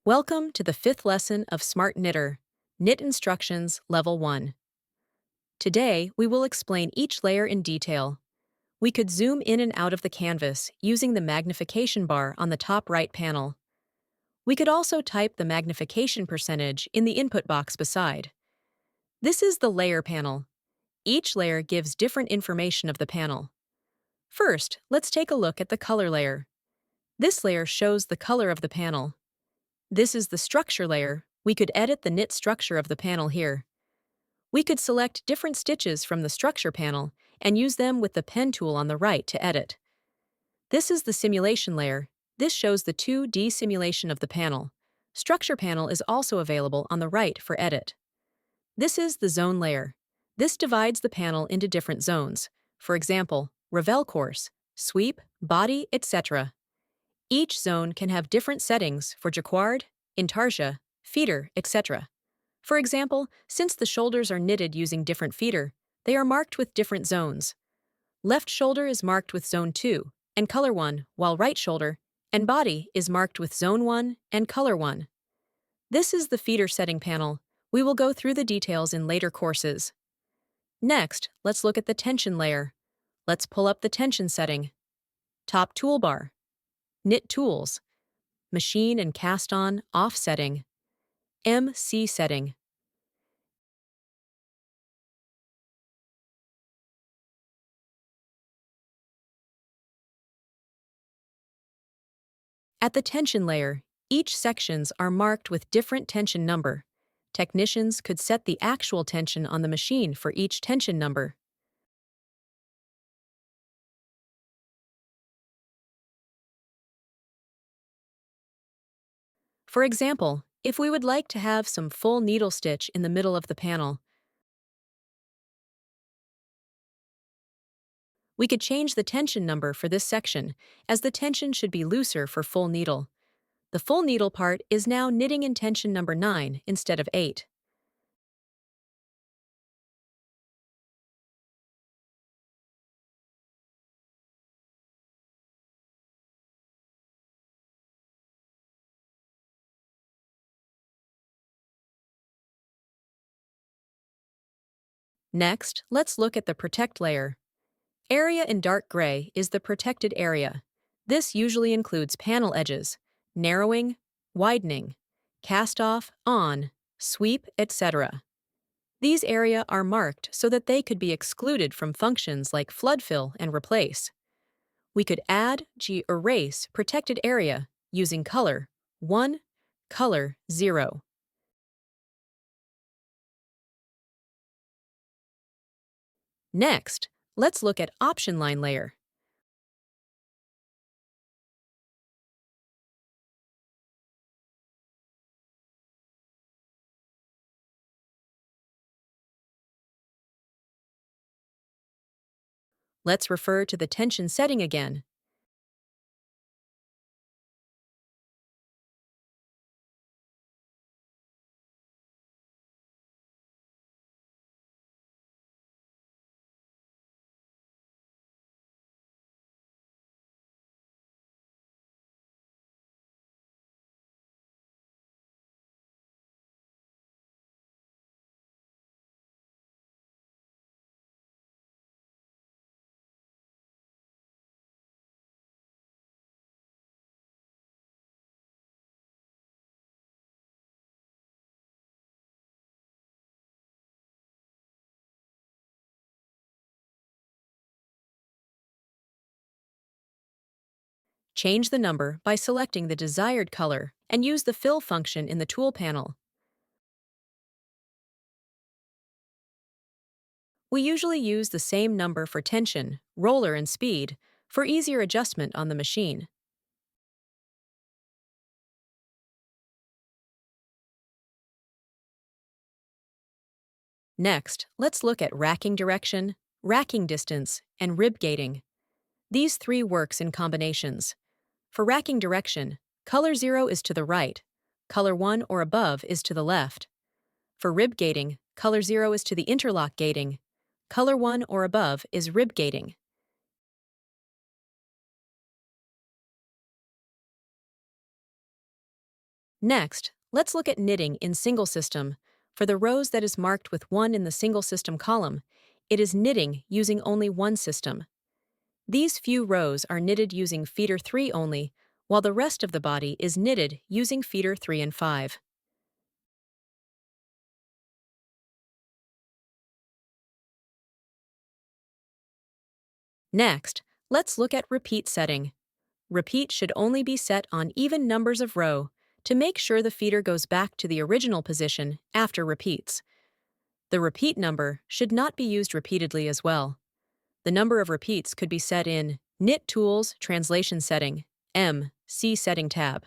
Welcome to the fifth lesson of SmartKnitter, Knit Instructions Level 1. Today, we will explain each layer in detail. We could zoom in and out of the canvas using the magnification bar on the top right panel. We could also type the magnification percentage in the input box beside. This is the layer panel. Each layer gives different information of the panel. First, let's take a look at the color layer. This layer shows the color of the panel. This is the structure layer. We could edit the knit structure of the panel here. We could select different stitches from the structure panel and use them with the pen tool on the right to edit. This is the simulation layer. This shows the 2D simulation of the panel. Structure panel is also available on the right for edit. This is the zone layer. This divides the panel into different zones. For example, revel course, sweep, body, etc. Each zone can have different settings for jacquard, intarsia, feeder, etc. For example, since the shoulders are knitted using different feeder, they are marked with different zones. Left shoulder is marked with Zone 2 and Color 1, while right shoulder and body is marked with Zone 1 and Color 1. This is the feeder setting panel. We will go through the details in later courses. Next, let's look at the tension layer. Let's pull up the tension setting. Top toolbar. Knit tools. Machine and cast on off setting. MC setting. At the tension layer, each sections are marked with different tension number. Technicians could set the actual tension on the machine for each tension number. For example, if we would like to have some full needle stitch in the middle of the panel, we could change the tension number for this section, as the tension should be looser for full needle. The full needle part is now knitting in tension number 9 instead of 8. Next, let's look at the protect layer. Area in dark gray is the protected area. This usually includes panel edges, narrowing, widening, cast off, on, sweep, etc. These areas are marked so that they could be excluded from functions like flood fill and replace. We could add, erase protected area using color 1, color 0. Next, let's look at option line layer. Let's refer to the tension setting again. Change the number by selecting the desired color and use the fill function in the tool panel. We usually use the same number for tension, roller, and speed for easier adjustment on the machine. Next, let's look at racking direction, racking distance, and rib gating. These three works in combinations. For racking direction, color 0 is to the right, color 1 or above is to the left. For rib gating, color 0 is to the interlock gating, color 1 or above is rib gating. Next, let's look at knitting in single system. For the rows that is marked with 1 in the single system column, it is knitting using only one system. These few rows are knitted using feeder 3 only, while the rest of the body is knitted using feeder 3 and 5. Next, let's look at repeat setting. Repeat should only be set on even numbers of row to make sure the feeder goes back to the original position after repeats. The repeat number should not be used repeatedly as well. The number of repeats could be set in Knit Tools Translation Setting, See Setting tab.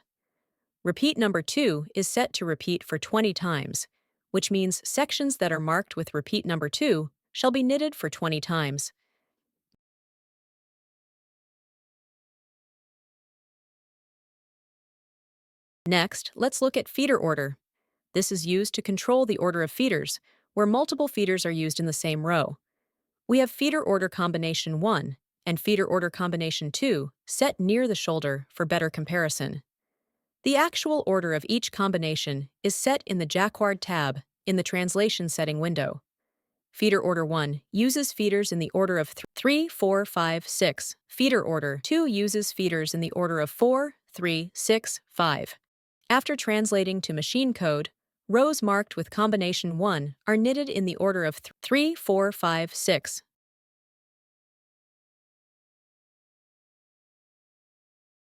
Repeat number 2 is set to repeat for 20 times, which means sections that are marked with repeat number 2 shall be knitted for 20 times. Next, let's look at feeder order. This is used to control the order of feeders, where multiple feeders are used in the same row. We have feeder order combination 1 and feeder order combination 2 set near the shoulder for better comparison. The actual order of each combination is set in the Jacquard tab in the Translation Setting window. Feeder order 1 uses feeders in the order of 3, 4, 5, 6. Feeder order 2 uses feeders in the order of 4, 3, 6, 5. After translating to machine code, rows marked with combination 1 are knitted in the order of 3, 4, 5, 6.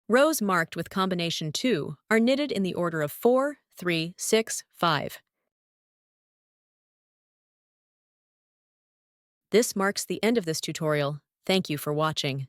Rows marked with combination 2 are knitted in the order of 4, 3, 6, 5. This marks the end of this tutorial. Thank you for watching.